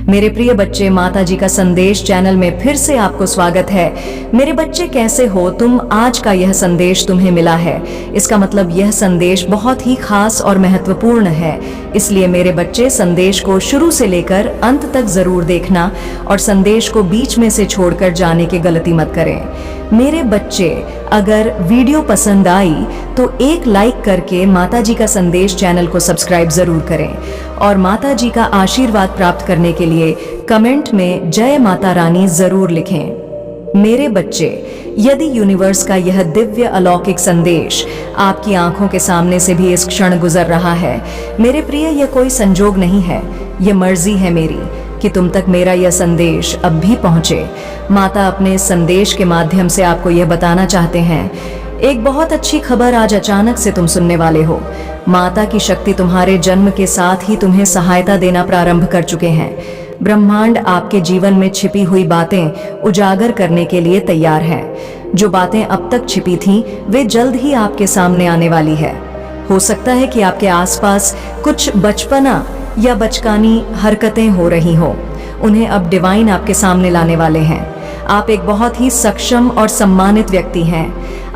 मेरे प्रिय बच्चे, माता जी का संदेश चैनल में फिर से आपको स्वागत है। मेरे बच्चे, कैसे हो तुम? आज का यह संदेश तुम्हें मिला है, इसका मतलब यह संदेश बहुत ही खास और महत्वपूर्ण है। इसलिए मेरे बच्चे, संदेश को शुरू से लेकर अंत तक जरूर देखना और संदेश को बीच में से छोड़कर जाने की गलती मत करें। मेरे बच्चे, अगर वीडियो पसंद आई तो एक लाइक करके माता जी का संदेश चैनल को सब्सक्राइब जरूर करें और माता जी का आशीर्वाद प्राप्त करने के लिए कमेंट में जय माता रानी जरूर लिखें। मेरे बच्चे, यदि यूनिवर्स का यह दिव्य अलौकिक संदेश आपकी आंखों के सामने से भी इस क्षण गुजर रहा है, मेरे प्रिय, यह कोई संजोग नहीं है, यह मर्जी है मेरी कि तुम तक मेरा यह संदेश अब भी पहुंचे। माता अपने इस संदेश के माध्यम से आपको यह बताना चाहते हैं, एक बहुत अच्छी खबर आज अचानक से तुम सुनने वाले हो। माता की शक्ति तुम्हारे जन्म के साथ ही तुम्हें सहायता देना प्रारंभ कर चुके हैं। ब्रह्मांड आपके जीवन में छिपी हुई बातें उजागर करने के लिए तैयार है। जो बातें अब तक छिपी थीं, वे जल्द ही आपके सामने आने वाली है। हो सकता है कि आपके आसपास कुछ बचपना या बचकानी हरकतें हो रही हो, उन्हें अब डिवाइन आपके सामने लाने वाले हैं। आप एक बहुत ही सक्षम और सम्मानित व्यक्ति हैं।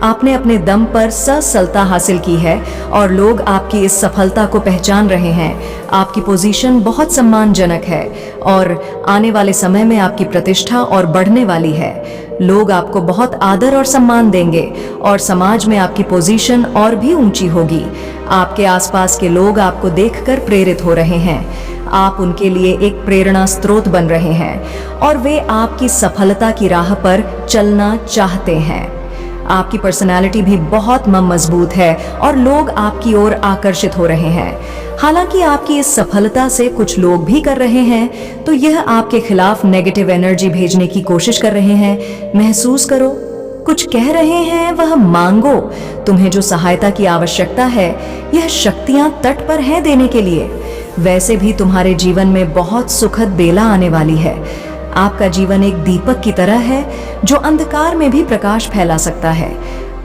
आपने अपने दम पर सफलता हासिल की है और लोग आपकी इस सफलता को पहचान रहे हैं। आपकी पोजीशन बहुत सम्मानजनक है और आने वाले समय में आपकी प्रतिष्ठा और बढ़ने वाली है। लोग आपको बहुत आदर और सम्मान देंगे और समाज में आपकी पोजीशन और भी ऊंची होगी। आपके आसपास के लोग आपको देखकर प्रेरित हो रहे हैं। आप उनके लिए एक प्रेरणा स्रोत बन रहे हैं और वे आपकी सफलता की राह पर चलना चाहते हैं। आपकी पर्सनालिटी भी बहुत मजबूत है और लोग आपकी ओर आकर्षित हो रहे हैं। हालांकि आपकी इस सफलता से कुछ लोग भी कर रहे हैं तो यह आपके खिलाफ नेगेटिव एनर्जी भेजने की कोशिश कर रहे हैं। महसूस करो, कुछ कह रहे हैं, वह मांगो। तुम्हें जो सहायता की आवश्यकता है, यह शक्तियां तट पर हैं देने के लिए। वैसे भी तुम्हारे जीवन में बहुत सुखद बेला आने वाली है। आपका जीवन एक दीपक की तरह है जो अंधकार में भी प्रकाश फैला सकता है।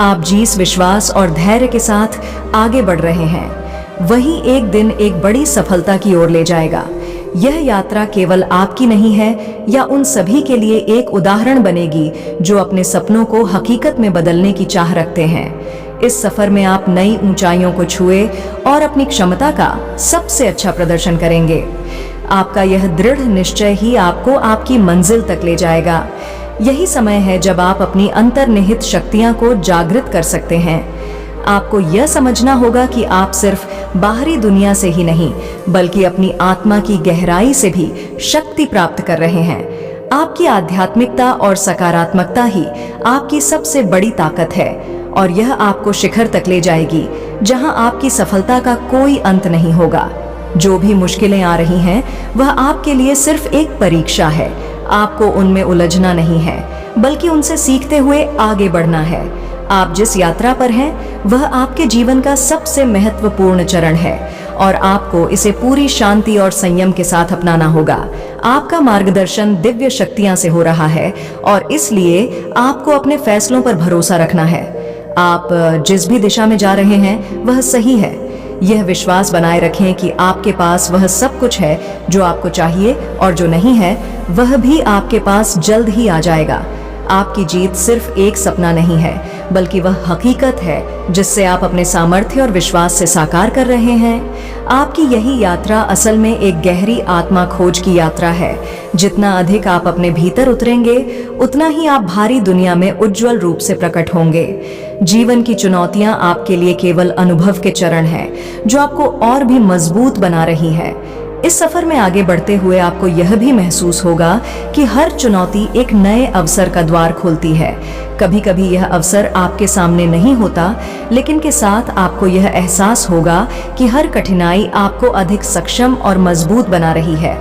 आप जिस विश्वास और धैर्य के साथ आगे बढ़ रहे हैं, वही एक दिन एक बड़ी सफलता की ओर ले जाएगा। यह यात्रा केवल आपकी नहीं है या उन सभी के लिए एक उदाहरण बनेगी जो अपने सपनों को हकीकत में बदलने की चाह रखते हैं। इस सफर में आप नई ऊंचाइयों को छुए और अपनी क्षमता का सबसे अच्छा प्रदर्शन करेंगे। आपका यह दृढ़ निश्चय ही आपको आपकी मंजिल तक ले जाएगा। यही समय है जब आप अपनी अंतर्निहित शक्तियां को जागृत कर सकते हैं। आपको यह समझना होगा कि आप सिर्फ बाहरी दुनिया से ही नहीं, बल्कि अपनी आत्मा की गहराई से भी शक्ति प्राप्त कर रहे हैं। आपकी आध्यात्मिकता और सकारात्मकता ही आपकी सबसे बड़ी ताकत है और यह आपको शिखर तक ले जाएगी, जहां आपकी सफलता का कोई अंत नहीं होगा। जो भी मुश्किलें आ रही हैं, वह आपके लिए सिर्फ एक परीक्षा है। आपको उनमें उलझना नहीं है, बल्कि उनसे सीखते हुए आगे बढ़ना है। आप जिस यात्रा पर हैं, वह आपके जीवन का सबसे महत्वपूर्ण चरण है और आपको इसे पूरी शांति और संयम के साथ अपनाना होगा। आपका मार्गदर्शन दिव्य शक्तियां से हो रहा है और इसलिए आपको अपने फैसलों पर भरोसा रखना है। आप जिस भी दिशा में जा रहे हैं, वह सही है। यह विश्वास बनाए रखें कि आपके पास वह सब कुछ है जो आपको चाहिए और जो नहीं है, वह भी आपके पास जल्द ही आ जाएगा। आपकी जीत सिर्फ एक सपना नहीं है, बल्कि वह हकीकत है जिससे आप अपने सामर्थ्य और विश्वास से साकार कर रहे हैं। आपकी यही यात्रा असल में एक गहरी आत्मा खोज की यात्रा है। जितना अधिक आप अपने भीतर उतरेंगे, उतना ही आप भारी दुनिया में उज्जवल रूप से प्रकट होंगे। जीवन की चुनौतियां आपके लिए केवल अनुभव के चरण हैं, जो आपको और भी मजबूत बना रही है। इस सफर में आगे बढ़ते हुए आपको यह भी महसूस होगा कि हर चुनौती एक नए अवसर का द्वार खोलती है। कभी कभी यह अवसर आपके सामने नहीं होता, लेकिन के साथ आपको यह एहसास होगा कि हर कठिनाई आपको अधिक सक्षम और मजबूत बना रही है।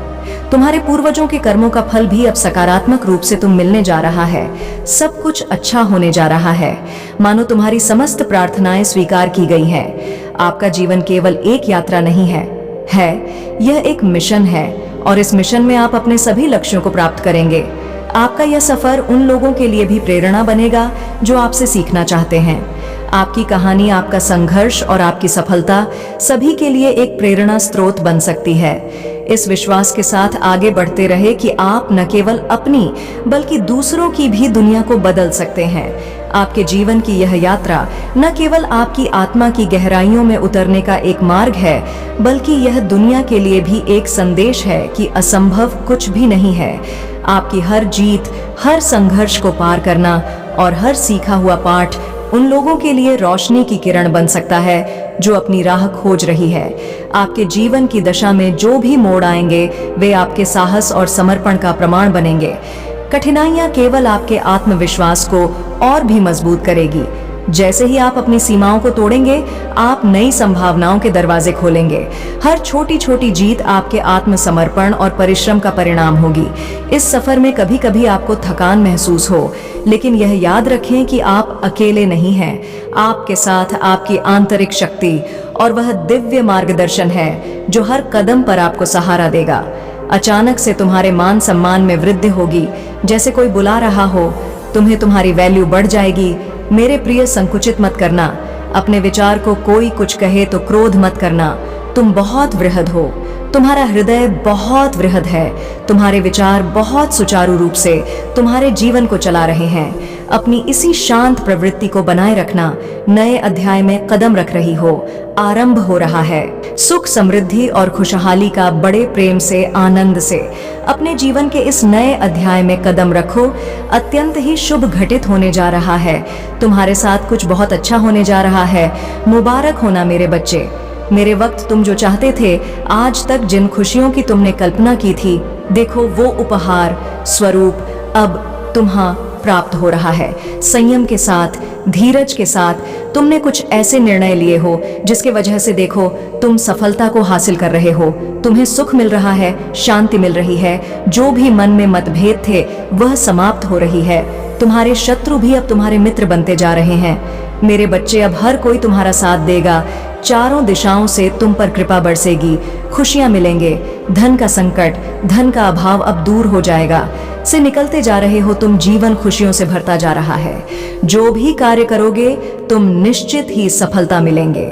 तुम्हारे पूर्वजों के कर्मों का फल भी अब सकारात्मक रूप से तुम मिलने जा रहा है। सब कुछ अच्छा होने जा रहा है, मानो तुम्हारी समस्त प्रार्थनाएं स्वीकार की गई हैं। आपका जीवन केवल एक यात्रा नहीं है, यह एक मिशन है और इस मिशन में आप अपने सभी लक्ष्यों को प्राप्त करेंगे। आपका यह सफर उन लोगों के लिए भी प्रेरणा बनेगा जो आपसे सीखना चाहते हैं। आपकी कहानी, आपका संघर्ष और आपकी सफलता सभी के लिए एक प्रेरणा स्रोत बन सकती है। इस विश्वास के साथ आगे बढ़ते रहे कि आप न केवल अपनी बल्कि दूसरों की भी दुनिया को बदल सकते हैं। आपके जीवन की यह यात्रा न केवल आपकी आत्मा की गहराइयों में उतरने का एक मार्ग है, बल्कि यह दुनिया के लिए भी एक संदेश है कि असंभव कुछ भी नहीं है। आपकी हर जीत, हर संघर्ष को पार करना और हर सीखा हुआ पाठ उन लोगों के लिए रोशनी की किरण बन सकता है जो अपनी राह खोज रही है। आपके जीवन की दशा में जो भी मोड़ आएंगे वे आपके साहस और समर्पण का प्रमाण बनेंगे। कठिनाइयां केवल आपके आत्मविश्वास को और भी मजबूत करेगी। जैसे ही आप अपनी सीमाओं को तोड़ेंगे, आप नई संभावनाओं के दरवाजे खोलेंगे। हर छोटी छोटी जीत आपके आत्मसमर्पण और परिश्रम का परिणाम होगी। इस सफर में कभी कभी आपको थकान महसूस हो, लेकिन यह याद रखें कि आप अकेले नहीं हैं। आपके साथ आपकी आंतरिक शक्ति और वह दिव्य मार्गदर्शन है जो हर कदम पर आपको सहारा देगा। अचानक से तुम्हारे मान सम्मान में वृद्धि होगी, जैसे कोई बुला रहा हो। तुम्हें तुम्हारी वैल्यू बढ़ जाएगी। मेरे प्रिय, संकुचित मत करना। अपने विचार को कोई कुछ कहे तो क्रोध मत करना। तुम बहुत वृहद हो। तुम्हारा हृदय बहुत वृहद है। तुम्हारे विचार बहुत सुचारू रूप से तुम्हारे जीवन को चला रहे हैं। अपनी इसी शांत प्रवृत्ति को बनाए रखना। नए अध्याय में कदम रख रही हो। आरंभ हो रहा है। सुख, समृद्धि और खुशहाली का बड़े प्रेम से, आनंद से अपने जीवन के इस नए अध्याय में कदम रखो। अत्यंत ही शुभ घटित होने जा रहा है। तुम्हारे साथ कुछ बहुत अच्छा होने जा रहा है। मुबारक होना मेरे बच्चे। मेरे वक्त तुम जो चाहते थे, आज तक जिन खुशियों की तुमने कल्पना की थी, देखो वो उपहार स्वरूप अब तुम्हां प्राप्त हो रहा है। संयम के साथ, धीरज के साथ तुमने कुछ ऐसे निर्णय लिए हो जिसके वजह से देखो तुम सफलता को हासिल कर रहे हो। तुम्हें सुख मिल रहा है, शांति मिल रही है। जो भी मन में मतभेद थे वह समाप्त हो रही है। तुम्हारे शत्रु भी अब तुम्हारे मित्र बनते जा रहे हैं। मेरे बच्चे, अब हर कोई तुम्हारा साथ देगा। चारों दिशाओं से तुम पर कृपा बरसेगी। खुशियां मिलेंगे। धन का संकट, धन का अभाव अब दूर हो जाएगा। से निकलते जा रहे हो तुम। जीवन खुशियों से भरता जा रहा है। जो भी कार्य करोगे तुम निश्चित ही सफलता मिलेंगे।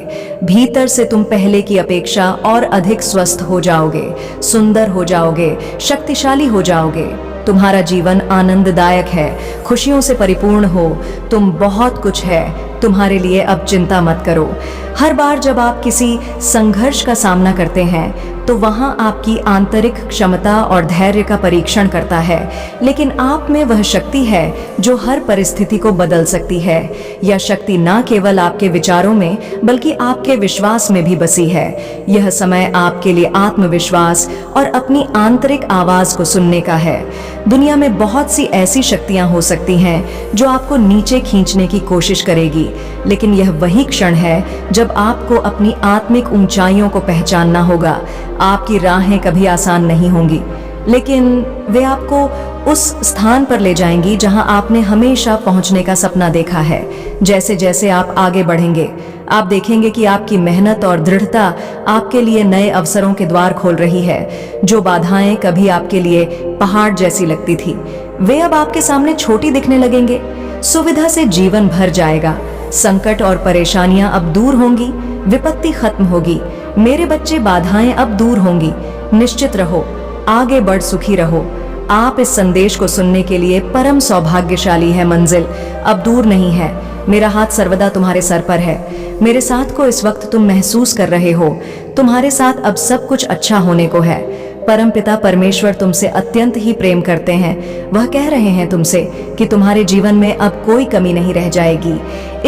भीतर से तुम पहले की अपेक्षा और अधिक स्वस्थ हो जाओगे, सुंदर हो जाओगे, शक्तिशाली हो जाओगे। तुम्हारा जीवन आनंददायक है, खुशियों से परिपूर्ण हो। तुम बहुत कुछ है तुम्हारे लिए। अब चिंता मत करो। हर बार जब आप किसी संघर्ष का सामना करते हैं तो वहां आपकी आंतरिक क्षमता और धैर्य का परीक्षण करता है, लेकिन आप में वह शक्ति है जो हर परिस्थिति को बदल सकती है। यह शक्ति न केवल आपके विचारों में बल्कि आपके विश्वास में भी बसी है। यह समय आपके लिए आत्मविश्वास और अपनी आंतरिक आवाज को सुनने का है। दुनिया में बहुत सी ऐसी शक्तियां हो सकती हैं जो आपको नीचे खींचने की कोशिश करेगी, लेकिन यह वही क्षण है जब आपको अपनी आत्मिक ऊंचाइयों को पहचानना होगा। आपकी राहें कभी आसान नहीं होंगी, लेकिन वे आपको उस स्थान पर ले जाएंगी जहां आपने हमेशा पहुंचने का सपना देखा है। जैसे जैसे आप आगे बढ़ेंगे, आप देखेंगे कि आपकी मेहनत और दृढ़ता आपके लिए नए अवसरों के द्वार खोल रही है। जो बाधाएं कभी आपके लिए पहाड़ जैसी लगती थी, वे अब आपके सामने छोटी दिखने लगेंगे। सुविधा से जीवन भर जाएगा। संकट और परेशानियां अब दूर होंगी। विपत्ति खत्म होगी। मेरे बच्चे, बाधाएं अब दूर होंगी। निश्चित रहो, आगे बढ़, सुखी रहो। आप इस संदेश को सुनने के लिए परम सौभाग्यशाली है। मंजिल अब दूर नहीं है। मेरा हाथ सर्वदा तुम्हारे सर पर है। मेरे साथ को इस वक्त तुम महसूस कर रहे हो। तुम्हारे साथ अब सब कुछ अच्छा होने को है। परम पिता परमेश्वर तुमसे अत्यंत ही प्रेम करते हैं। वह कह रहे हैं तुमसे कि तुम्हारे जीवन में अब कोई कमी नहीं रह जाएगी।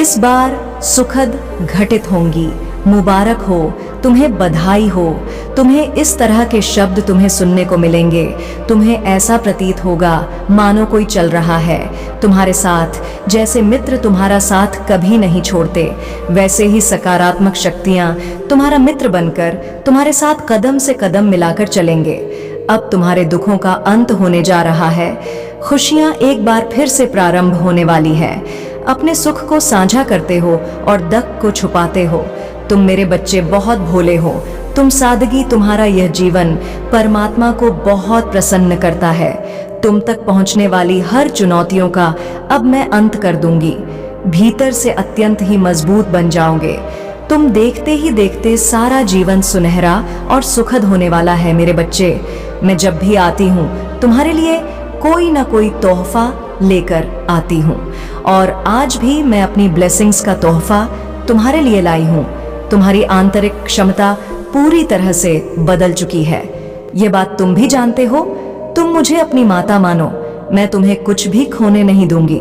इस बार सुखद घटित होंगी। मुबारक हो, तुम्हें बधाई हो। तुम्हें इस तरह के शब्द तुम्हें सुनने को मिलेंगे। तुम्हें ऐसा प्रतीत होगा मानो कोई चल रहा है तुम्हारे साथ। जैसे मित्र तुम्हारा साथ कभी नहीं छोड़ते, वैसे ही सकारात्मक शक्तियां तुम्हारा मित्र बनकर तुम्हारे साथ कदम से कदम मिलाकर चलेंगे। अब तुम्हारे दुखों का अंत होने जा रहा है। खुशियां एक बार फिर से प्रारंभ होने वाली है। अपने सुख को साझा करते हो और दुख को छुपाते हो। तुम मेरे बच्चे बहुत भोले हो। तुम सादगी, तुम्हारा यह जीवन परमात्मा को बहुत प्रसन्न करता है। तुम तक पहुंचने वाली हर चुनौतियों का अब मैं अंत कर दूंगी। भीतर से अत्यंत ही मजबूत बन जाओगे। तुम देखते ही देखते सारा जीवन सुनहरा और सुखद होने वाला है मेरे बच्चे। मैं जब भी आती हूँ तुम्हारे लिए कोई ना कोई तोहफा लेकर आती हूँ, और आज भी मैं अपनी ब्लेसिंग्स का तोहफा तुम्हारे लिए लाई हूँ। तुम्हारी आंतरिक क्षमता पूरी तरह से बदल चुकी है, ये बात तुम भी जानते हो। तुम मुझे अपनी माता मानो, मैं तुम्हें कुछ भी खोने नहीं दूंगी।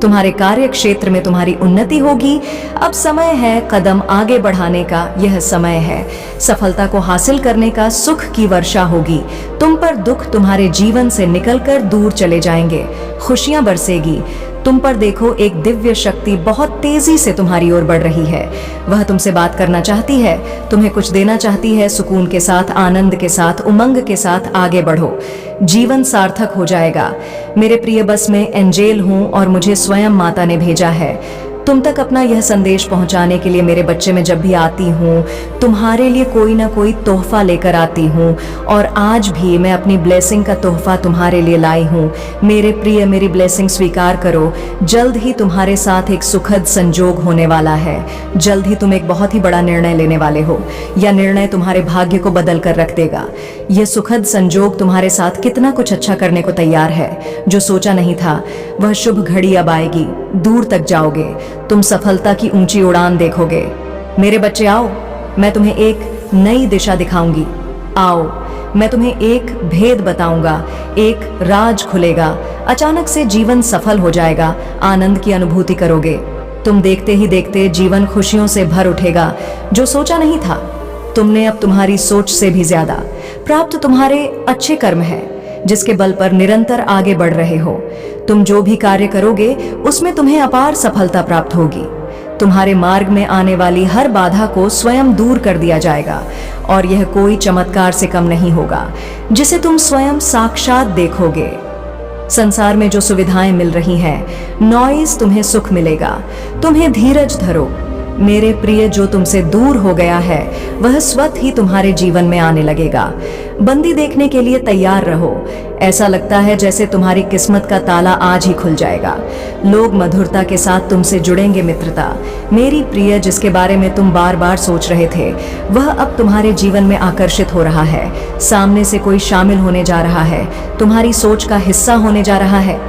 तुम्हारे कार्य क्षेत्र में तुम्हारी उन्नति होगी। अब समय है कदम आगे बढ़ाने का, यह समय है सफलता को हासिल करने का। सुख की वर्षा होगी तुम पर, दुख तुम्हारे जीवन से निकलकर दूर चले जाएंगे, खुशियां बरसेगी तुम पर। देखो, एक दिव्य शक्ति बहुत तेजी से तुम्हारी ओर बढ़ रही है। वह तुमसे बात करना चाहती है, तुम्हें कुछ देना चाहती है। सुकून के साथ, आनंद के साथ, उमंग के साथ आगे बढ़ो, जीवन सार्थक हो जाएगा मेरे प्रिय। बस मैं एंजेल हूं और मुझे स्वयं माता ने भेजा है तुम तक अपना यह संदेश पहुंचाने के लिए। मेरे बच्चे, मैं जब भी आती हूँ तुम्हारे लिए कोई ना कोई तोहफा लेकर आती हूँ, और आज भी मैं अपनी ब्लेसिंग का तोहफा तुम्हारे लिए लाई हूँ मेरे प्रिय। मेरी ब्लेसिंग स्वीकार करो। जल्द ही तुम्हारे साथ एक सुखद संजोग होने वाला है। जल्द ही तुम एक बहुत ही बड़ा निर्णय लेने वाले हो। यह निर्णय तुम्हारे भाग्य को बदल कर रख देगा। यह सुखद संजोग तुम्हारे साथ कितना कुछ अच्छा करने को तैयार है। जो सोचा नहीं था वह शुभ घड़ी अब आएगी। दूर तक जाओगे, तुम सफलता की ऊंची उड़ान देखोगे। मेरे बच्चे आओ, मैं तुम्हें एक नई दिशा दिखाऊंगी। आओ, मैं तुम्हें एक भेद बताऊंगा, एक राज खुलेगा। अचानक से जीवन सफल हो जाएगा, आनंद की अनुभूति करोगे। तुम देखते ही देखते जीवन खुशियों से भर उठेगा। जो सोचा नहीं था तुमने, अब तुम्हारी सोच से भी ज्यादा प्राप्त तुम्हारे अच्छे कर्म है, जिसके बल पर निरंतर आगे बढ़ रहे हो। तुम जो भी कार्य करोगे उसमें तुम्हें अपार सफलता प्राप्त होगी। तुम्हारे मार्ग में आने वाली हर बाधा को स्वयं दूर कर दिया जाएगा, और यह कोई चमत्कार से कम नहीं होगा जिसे तुम स्वयं साक्षात देखोगे। संसार में जो सुविधाएं मिल रही हैं, नॉइज तुम्हें सुख मिलेगा। तुम्हें धीरज धरो मेरे प्रिय। जो तुमसे दूर हो गया है वह स्वतः ही तुम्हारे जीवन में आने लगेगा। बंदी देखने के लिए तैयार रहो। ऐसा लगता है जैसे तुम्हारी किस्मत का ताला आज ही खुल जाएगा। लोग मधुरता के साथ तुमसे जुड़ेंगे। मित्रता मेरी प्रिय, जिसके बारे में तुम बार बार सोच रहे थे, वह अब तुम्हारे जीवन में आकर्षित हो रहा है। सामने से कोई शामिल होने जा रहा है, तुम्हारी सोच का हिस्सा होने जा रहा है।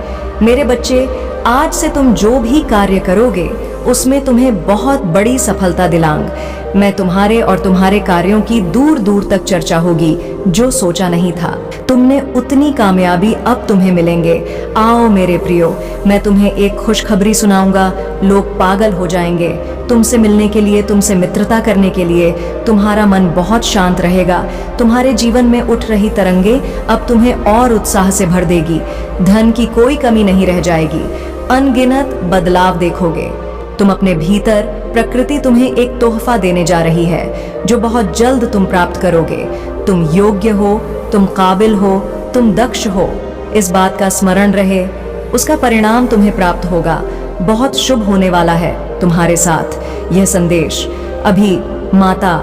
मेरे बच्चे, आज से तुम जो भी कार्य करोगे उसमें तुम्हें बहुत बड़ी सफलता दिलांग। मैं तुम्हारे और तुम्हारे कार्यों की दूर दूर तक चर्चा होगी। जो सोचा नहीं था तुमने, उतनी कामयाबी अब तुम्हें मिलेंगे। आओ मेरे प्रियो, मैं तुम्हें एक खुशखबरी सुनाऊंगा। लोग पागल हो जाएंगे तुमसे मिलने के लिए, तुमसे मित्रता करने के लिए। तुम्हारा मन बहुत शांत रहेगा। तुम्हारे जीवन में उठ रही तरंगे अब तुम्हें और उत्साह से भर देगी। धन की कोई कमी नहीं रह जाएगी। अनगिनत बदलाव देखोगे तुम अपने भीतर। प्रकृति तुम्हें एक तोहफा देने जा रही है जो बहुत जल्द तुम प्राप्त करोगे। तुम योग्य हो, तुम काबिल हो, तुम दक्ष हो। इस बात का स्मरण रहे, उसका परिणाम तुम्हें प्राप्त होगा। बहुत शुभ होने वाला है तुम्हारे साथ। यह संदेश अभी माता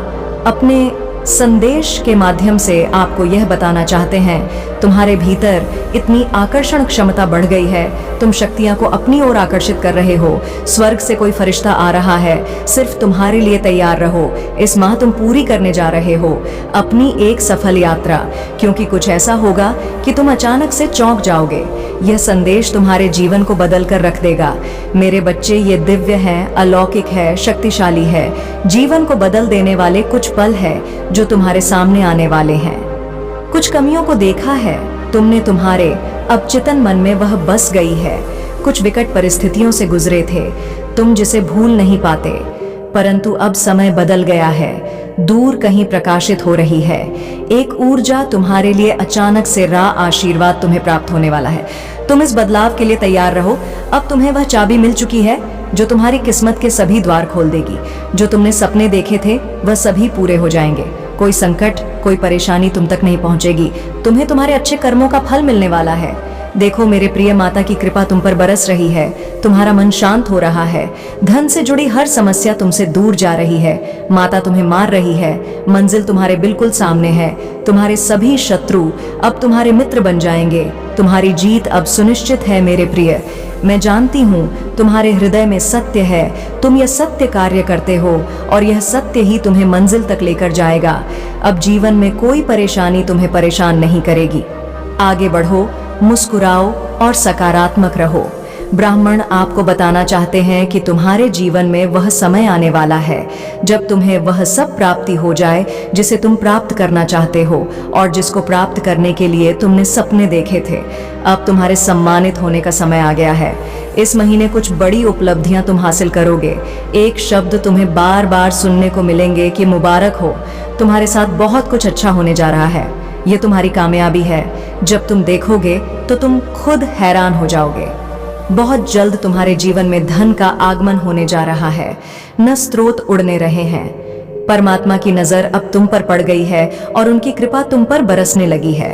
अपने संदेश के माध्यम से आपको यह बताना चाहते हैं, तुम्हारे भीतर इतनी आकर्षण क्षमता बढ़ गई है। तुम शक्तियां को अपनी ओर आकर्षित कर रहे हो। स्वर्ग से कोई फरिश्ता आ रहा है, सिर्फ तुम्हारे लिए तैयार रहो। इस माह तुम पूरी करने जा रहे हो अपनी एक सफल यात्रा, क्योंकि कुछ ऐसा होगा कि तुम अचानक से चौंक जाओगे। यह संदेश तुम्हारे जीवन को बदल कर रख देगा। मेरे बच्चे, ये दिव्य है, अलौकिक है, शक्तिशाली है। जीवन को बदल देने वाले कुछ पल है जो तुम्हारे सामने आने वाले हैं। कुछ कमियों को देखा है तुमने, तुम्हारे अब चितन मन में वह बस गई है। कुछ विकट परिस्थितियों से गुजरे थे तुम, जिसे भूल नहीं पाते, परंतु अब समय बदल गया है। दूर कहीं प्रकाशित हो रही है एक ऊर्जा तुम्हारे लिए। अचानक से आशीर्वाद तुम्हें प्राप्त होने वाला है। तुम इस बदलाव के लिए तैयार रहो। अब तुम्हें वह चाबी मिल चुकी है जो तुम्हारी किस्मत के सभी द्वार खोल देगी। जो तुमने सपने देखे थे वह सभी पूरे हो जाएंगे। कोई संकट, कोई परेशानी तुम तक नहीं पहुंचेगी। तुम्हें तुम्हारे अच्छे कर्मों का फल मिलने वाला है। देखो मेरे प्रिय, माता की कृपा तुम पर बरस रही है, तुम्हारा मन शांत हो रहा है, धन से जुड़ी हर समस्या तुमसे दूर जा रही है, माता तुम्हें मार रही है, मंजिल तुम्हारे बिल्कुल सामने है, तुम्हारे सभी शत्रु अब तुम्हारे मित्र बन जाएंगे, तुम्हारी जीत अब सुनिश्चित है मेरे प्रिय। मैं जानती हूँ तुम्हारे हृदय में सत्य है, तुम यह सत्य कार्य करते हो और यह सत्य ही तुम्हें मंजिल तक लेकर जाएगा। अब जीवन में कोई परेशानी तुम्हें परेशान नहीं करेगी। आगे बढ़ो, मुस्कुराओ और सकारात्मक रहो। ब्राह्मण आपको बताना चाहते हैं कि तुम्हारे जीवन में वह समय आने वाला है जब तुम्हें वह सब प्राप्ति हो जाए जिसे तुम प्राप्त करना चाहते हो और जिसको प्राप्त करने के लिए तुमने सपने देखे थे। अब तुम्हारे सम्मानित होने का समय आ गया है। इस महीने कुछ बड़ी उपलब्धियां तुम हासिल करोगे। एक शब्द तुम्हें बार बार सुनने को मिलेंगे कि मुबारक हो, तुम्हारे साथ बहुत कुछ अच्छा होने जा रहा है। ये तुम्हारी कामयाबी है। जब तुम देखोगे तो तुम खुद हैरान हो जाओगे। बहुत जल्द तुम्हारे जीवन में धन का आगमन होने जा रहा है। न स्रोत उड़ने रहे हैं। परमात्मा की नजर अब तुम पर पड़ गई है और उनकी कृपा तुम पर बरसने लगी है।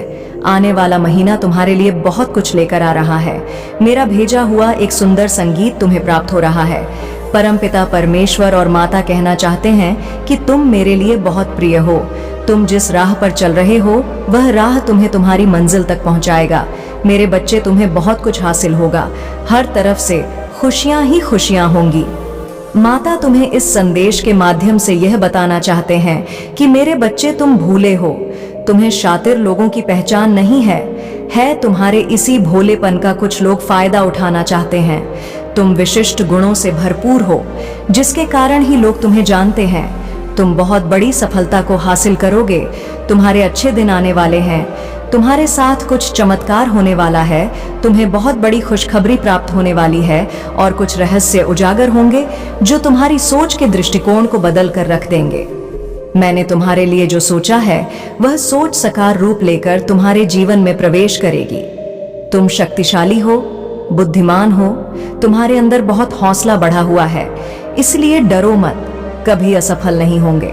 आने वाला महीना तुम्हारे लिए बहुत कुछ लेकर आ रहा है। मेरा भेजा हुआ एक सुंदर संगीत तुम्हें प्राप्त हो रहा है। परमपिता परमेश्वर और माता कहना चाहते हैं कि तुम मेरे लिए बहुत प्रिय हो। तुम जिस राह पर चल रहे हो वह राह तुम्हें तुम्हारी मंजिल तक पहुंचाएगा। मेरे बच्चे, तुम्हें बहुत कुछ हासिल होगा। हर तरफ से खुशियां ही खुशियां होंगी। माता तुम्हें इस संदेश के माध्यम से यह बताना चाहते हैं कि मेरे बच्चे, तुम भूले हो। तुम्हें शातिर लोगों की पहचान नहीं है तुम्हारे इसी भोलेपन का कुछ लोग फायदा उठाना चाहते हैं। तुम विशिष्ट गुणों से भरपूर हो जिसके कारण ही लोग तुम्हें जानते हैं। तुम बहुत बड़ी सफलता को हासिल करोगे। तुम्हारे अच्छे दिन आने वाले हैं। तुम्हारे साथ कुछ चमत्कार होने वाला है। तुम्हें बहुत बड़ी खुशखबरी प्राप्त होने वाली है और कुछ रहस्य उजागर होंगे जो तुम्हारी सोच के दृष्टिकोण को बदल कर रख देंगे। मैंने तुम्हारे लिए जो सोचा है वह सोच साकार रूप लेकर तुम्हारे जीवन में प्रवेश करेगी। तुम शक्तिशाली हो, बुद्धिमान हो, तुम्हारे अंदर बहुत हौसला बढ़ा हुआ है, इसलिए डरो मत, कभी असफल नहीं होंगे।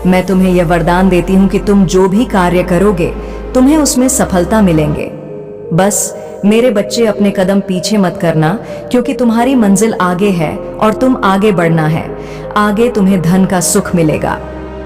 मैं तुम्हें यह वरदान देती हूँ कि तुम जो भी कार्य करोगे तुम्हें उसमें सफलता मिलेंगे। बस मेरे बच्चे, अपने कदम पीछे मत करना, क्योंकि तुम्हारी मंजिल आगे है और तुम आगे बढ़ना है। आगे तुम्हें धन का सुख मिलेगा।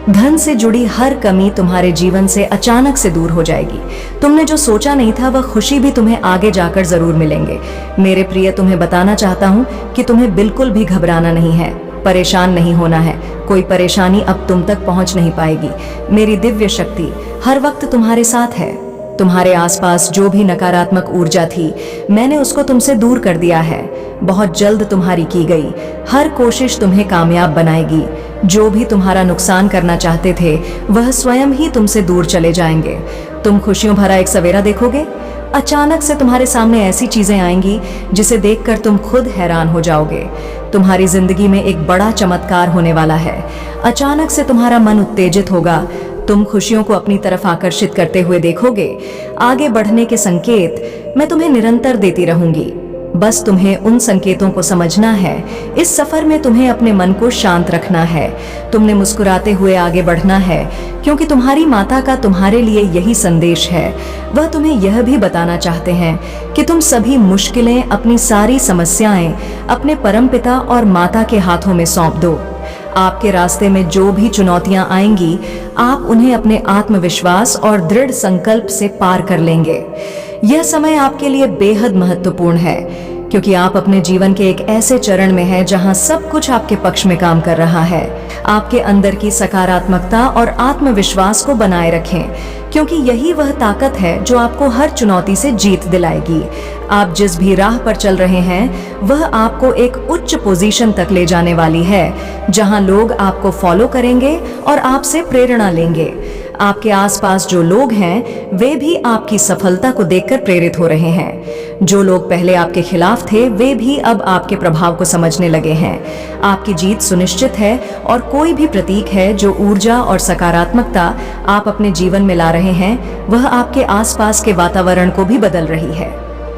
धन से जुड़ी हर कमी तुम्हारे जीवन से अचानक से दूर हो जाएगी। तुमने जो सोचा नहीं था वह खुशी भी तुम्हें आगे जाकर जरूर मिलेंगे। मेरे प्रिय, तुम्हें बताना चाहता हूँ कि तुम्हें बिल्कुल भी घबराना नहीं है, परेशान नहीं होना है। कोई परेशानी अब तुम तक पहुंच नहीं पाएगी। मेरी दिव्य शक्ति हर वक्त तुम्हारे साथ है। तुम्हारे आसपास जो भी नकारात्मक ऊर्जा थी, मैंने उसको तुमसे दूर कर दिया है। बहुत जल्द तुम्हारी की गई हर कोशिश तुम्हें कामयाब बनाएगी। जो भी तुम्हारा नुकसान करना चाहते थे वह स्वयं ही तुमसे दूर चले जाएंगे। तुम खुशियों भरा एक सवेरा देखोगे। अचानक से तुम्हारे सामने ऐसी चीजें आएंगी जिसे देखकर तुम खुद हैरान हो जाओगे। तुम्हारी जिंदगी में एक बड़ा चमत्कार होने वाला है। अचानक से तुम्हारा मन उत्तेजित होगा। तुम खुशियों को अपनी तरफ आकर्षित करते हुए देखोगे। आगे बढ़ने के संकेत मैं तुम्हें निरंतर देती रहूंगी। बस तुम्हें उन संकेतों को समझना है। इस सफर में तुम्हें अपने मन को शांत रखना है। तुमने मुस्कुराते हुए आगे बढ़ना है, क्योंकि तुम्हारी माता का तुम्हारे लिए यही संदेश है। वह तुम्हें यह भी बताना चाहते हैं कि तुम सभी मुश्किलें, अपनी सारी समस्याएं अपने परमपिता और माता के हाथों में सौंप दो। आपके रास्ते में जो भी चुनौतियां आएंगी, आप उन्हें अपने आत्मविश्वास और दृढ़ संकल्प से पार कर लेंगे। यह समय आपके लिए बेहद महत्वपूर्ण है, क्योंकि आप अपने जीवन के एक ऐसे चरण में हैं जहां सब कुछ आपके पक्ष में काम कर रहा है। आपके अंदर की सकारात्मकता और आत्मविश्वास को बनाए रखें, क्योंकि यही वह ताकत है जो आपको हर चुनौती से जीत दिलाएगी। आप जिस भी राह पर चल रहे हैं वह आपको एक उच्च पोजीशन तक ले जाने वाली है, जहां लोग आपको फॉलो करेंगे और आपसे प्रेरणा लेंगे। आपके आसपास जो लोग हैं वे भी आपकी सफलता को देखकर प्रेरित हो रहे हैं। जो लोग पहले आपके खिलाफ थे वे भी अब आपके प्रभाव को समझने लगे हैं। आपकी जीत सुनिश्चित है और कोई भी प्रतीक है जो ऊर्जा और सकारात्मकता आप अपने जीवन में ला रहे हैं वह आपके आसपास के वातावरण को भी बदल रही है।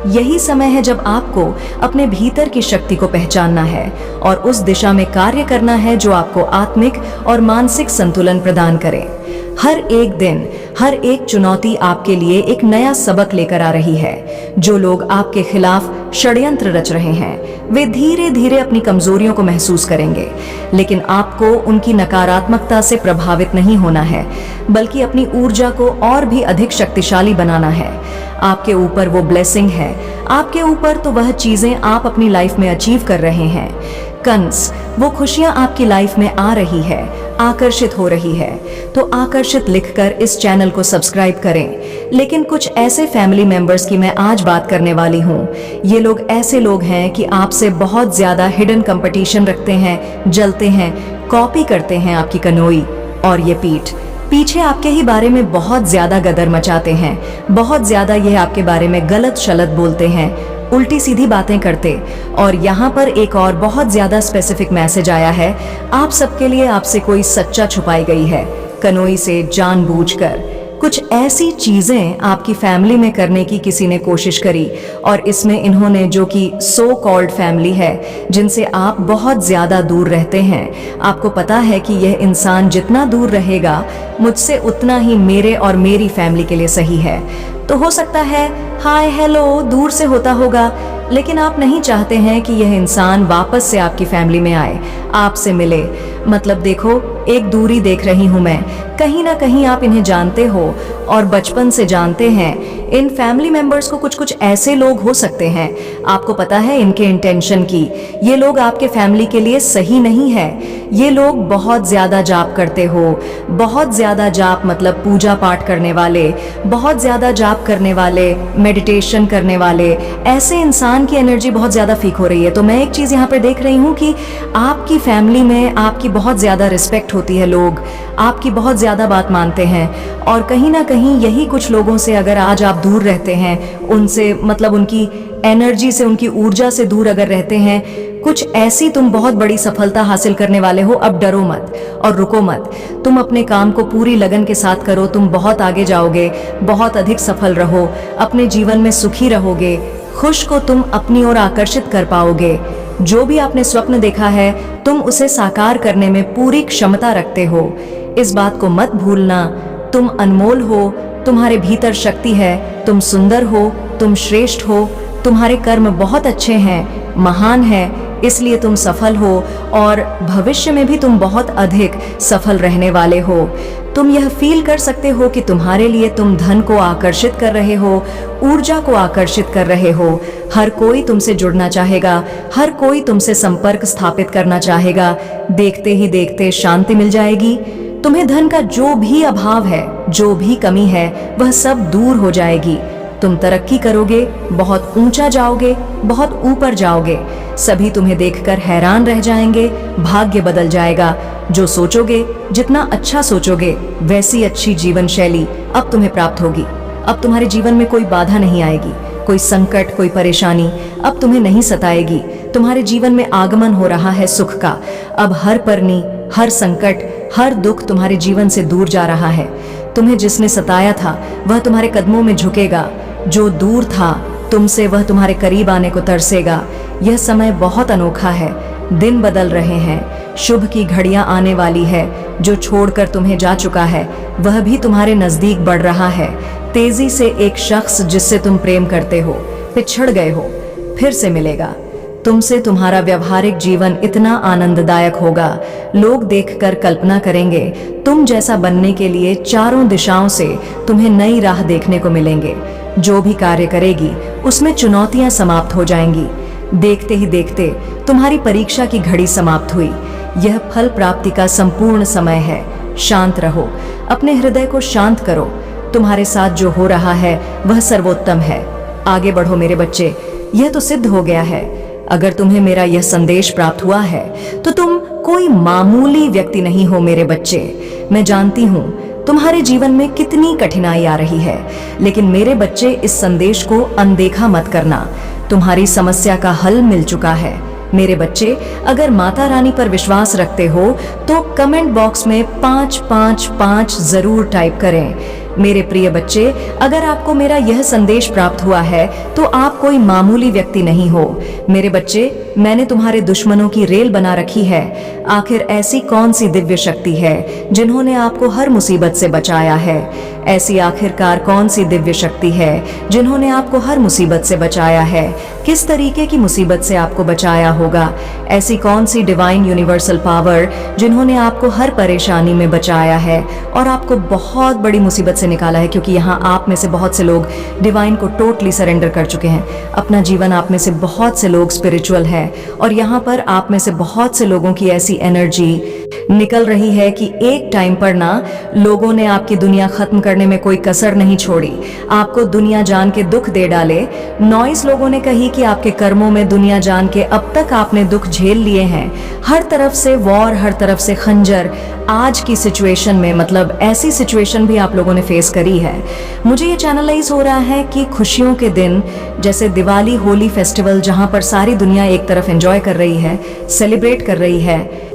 यही समय है जब आपको अपने भीतर की शक्ति को पहचानना है और उस दिशा में कार्य करना है जो आपको आत्मिक और मानसिक संतुलन प्रदान करे। हर एक दिन, हर एक चुनौती आपके लिए एक नया सबक लेकर आ रही है। जो लोग आपके खिलाफ षड्यंत्र रच रहे हैं वे धीरे धीरे अपनी कमजोरियों को महसूस करेंगे, लेकिन आपको उनकी नकारात्मकता से प्रभावित नहीं होना है, बल्कि अपनी ऊर्जा को और भी अधिक शक्तिशाली बनाना है। आपके ऊपर वो ब्लेसिंग है, आपके ऊपर तो वह चीजें आप अपनी लाइफ में अचीव कर रहे हैं। कंस, वो खुशियां आपकी लाइफ में आ रही है, आकर्षित हो रही है। तो आकर्षित लिखकर इस चैनल को सब्सक्राइब करें। लेकिन कुछ ऐसे फैमिली मेंबर्स की मैं आज बात करने वाली हूँ। ये लोग ऐसे लोग हैं कि आपसे बहुत ज्यादा हिडन कंपटीशन रखते हैं, जलते हैं, कॉपी करते हैं आपकी कनोई, और ये पीछे आपके ही बारे में बहुत ज्यादा गदर मचाते हैं, बहुत ज्यादा ये आपके बारे में गलत शलत बोलते हैं, उल्टी सीधी बातें करते। और यहाँ पर एक और बहुत ज्यादा स्पेसिफिक मैसेज आया है, आप सबके लिए आपसे कोई सच्चा छुपाई गई है, कनोई से जानबूझकर। कुछ ऐसी चीजें आपकी फैमिली में करने की किसी ने कोशिश करी, और इसमें इन्होंने, जो कि सो कॉल्ड फैमिली है, जिनसे आप बहुत ज्यादा दूर रहते हैं, आपको पता है कि यह इंसान जितना दूर रहेगा मुझसे उतना ही मेरे और मेरी फैमिली के लिए सही है। तो हो सकता है हाय हेलो दूर से होता होगा, लेकिन आप नहीं चाहते हैं कि यह इंसान वापस से आपकी फैमिली में आए, आपसे मिले। मतलब देखो, एक दूरी देख रही हूं मैं, कहीं ना कहीं आप इन्हें जानते हो और बचपन से जानते हैं। इन फैमिली मेंबर्स को कुछ ऐसे लोग हो सकते हैं, आपको पता है इनके इंटेंशन की। ये लोग आपके फैमिली के लिए सही नहीं है। ये लोग बहुत ज्यादा जाप करते हो, बहुत ज्यादा जाप मतलब पूजा पाठ करने वाले, बहुत ज्यादा जाप करने वाले, मेडिटेशन करने वाले, ऐसे इंसान की एनर्जी बहुत ज्यादा फीक हो रही है। तो मैं एक चीज यहाँ पे देख रही हूँ कि आपकी फैमिली में आपकी बहुत ज्यादा रिस्पेक्ट होती है, लोग आपकी बहुत ज्यादा बात मानते हैं, और कहीं ना कहीं यही कुछ लोगों से अगर आज आप दूर रहते हैं, उनसे मतलब उनकी एनर्जी से, उनकी ऊर्जा से दूर अगर रहते हैं, कुछ ऐसी तुम बहुत बड़ी सफलता हासिल करने वाले हो। अब डरो मत और रुको मत, तुम अपने काम को पूरी लगन के साथ करो, तुम बहुत आगे जाओगे, बहुत अधिक सफल रहो, अपने जीवन में सुखी रहोगे, खुश को तुम अपनी ओर आकर्षित कर पाओगे। जो भी आपने स्वप्न देखा है, तुम उसे साकार करने में पूरी क्षमता रखते हो। इस बात को मत भूलना, तुम अनमोल हो, तुम्हारे भीतर शक्ति है, तुम सुंदर हो, तुम श्रेष्ठ हो, तुम्हारे कर्म बहुत अच्छे हैं, महान है, इसलिए तुम सफल हो, और भविष्य में भी तुम बहुत अधिक सफल रहने वाले हो। तुम यह फील कर सकते हो कि तुम्हारे लिए तुम धन को आकर्षित कर रहे हो, ऊर्जा को आकर्षित कर रहे हो। हर कोई तुमसे जुड़ना चाहेगा, हर कोई तुमसे संपर्क स्थापित करना चाहेगा। देखते ही देखते शांति मिल जाएगी। तुम्हें धन का जो भी अभाव है, जो भी कमी है, वह सब दूर हो जाएगी। तुम तरक्की करोगे, बहुत ऊंचा जाओगे, बहुत ऊपर जाओगे। सभी तुम्हें देखकर हैरान रह जाएंगे, भाग्य बदल जाएगा। जो सोचोगे, जितना अच्छा सोचोगे, वैसी अच्छी जीवन शैली अब तुम्हें प्राप्त होगी। अब तुम्हारे जीवन में कोई बाधा नहीं आएगी, कोई संकट, कोई परेशानी अब तुम्हें नहीं सताएगी। तुम्हारे जीवन में आगमन हो रहा है सुख का। अब हर परनी, हर संकट, हर दुख तुम्हारे जीवन से दूर जा रहा है। तुम्हें जिसने सताया था वह तुम्हारे कदमों में झुकेगा, जो दूर था तुमसे वह तुम्हारे करीब आने को तरसेगा। यह समय बहुत अनोखा है, दिन बदल रहे हैं, शुभ की घड़ियां आने वाली है। जो छोड़कर तुम्हें जा चुका है वह भी तुम्हारे नजदीक बढ़ रहा है। तेजी से एक शख्स जिससे तुम प्रेम करते हो, पिछड़ गए हो, फिर से मिलेगा। तुमसे तुम्हारा व्यवहारिक जीवन इतना आनंददायक होगा, लोग देखकर कल्पना करेंगे तुम जैसा बनने के लिए चारों दिशाओं से तुम्हें नई राह देखने को मिलेंगे। जो भी कार्य करेगी उसमें चुनौतियां समाप्त हो जाएंगी। देखते ही देखते तुम्हारी परीक्षा की घड़ी समाप्त हुई। यह फल प्राप्ति का संपूर्ण समय है। शांत रहो, अपने हृदय को शांत करो। तुम्हारे साथ जो हो रहा है वह सर्वोत्तम है। आगे बढ़ो मेरे बच्चे, यह तो सिद्ध हो गया है। अगर तुम्हें मेरा यह संदेश प्राप्त हुआ है तो तुम कोई मामूली व्यक्ति नहीं हो मेरे बच्चे। मैं जानती हूँ तुम्हारे जीवन में कितनी कठिनाई आ रही है, लेकिन मेरे बच्चे इस संदेश को अनदेखा मत करना। तुम्हारी समस्या का हल मिल चुका है। मेरे बच्चे, अगर माता रानी पर विश्वास रखते हो तो कमेंट बॉक्स में 555 जरूर टाइप करें। मेरे प्रिय बच्चे, अगर आपको मेरा यह संदेश प्राप्त हुआ है तो आप कोई मामूली व्यक्ति नहीं हो। मेरे बच्चे, मैंने तुम्हारे दुश्मनों की रेल बना रखी है। आखिर ऐसी कौन सी दिव्य शक्ति है जिन्होंने आपको हर मुसीबत से बचाया है? ऐसी आखिरकार कौन सी दिव्य शक्ति है जिन्होंने आपको हर मुसीबत से बचाया है? किस तरीके की मुसीबत से आपको बचाया होगा? ऐसी कौन सी डिवाइन यूनिवर्सल पावर जिन्होंने आपको हर परेशानी में बचाया है और आपको बहुत बड़ी मुसीबत से निकाला है? क्योंकि यहाँ आप में से बहुत से लोग डिवाइन को टोटली सरेंडर कर चुके हैं। अपना जीवन आप में से बहुत से लोग स्पिरिचुअल है और यहाँ पर आप में से बहुत से लोगों की ऐसी एनर्जी निकल रही है कि एक टाइम पर ना लोगों ने आपकी दुनिया खत्म करने में कोई कसर नहीं छोड़ी, आपको दुनिया जान के दुख दे डाले। नॉइस लोगों ने कही कि आपके कर्मों में दुनिया जान के अब तक आपने दुख झेल लिए हैं। हर तरफ से वॉर, हर तरफ से खंजर। आज की सिचुएशन में मतलब ऐसी सिचुएशन भी आप लोगों ने फेस करी है। मुझे ये चैनलाइज हो रहा है कि खुशियों के दिन जैसे दिवाली, होली फेस्टिवल, जहाँ पर सारी दुनिया एक तरफ एंजॉय कर रही है, सेलिब्रेट कर रही है,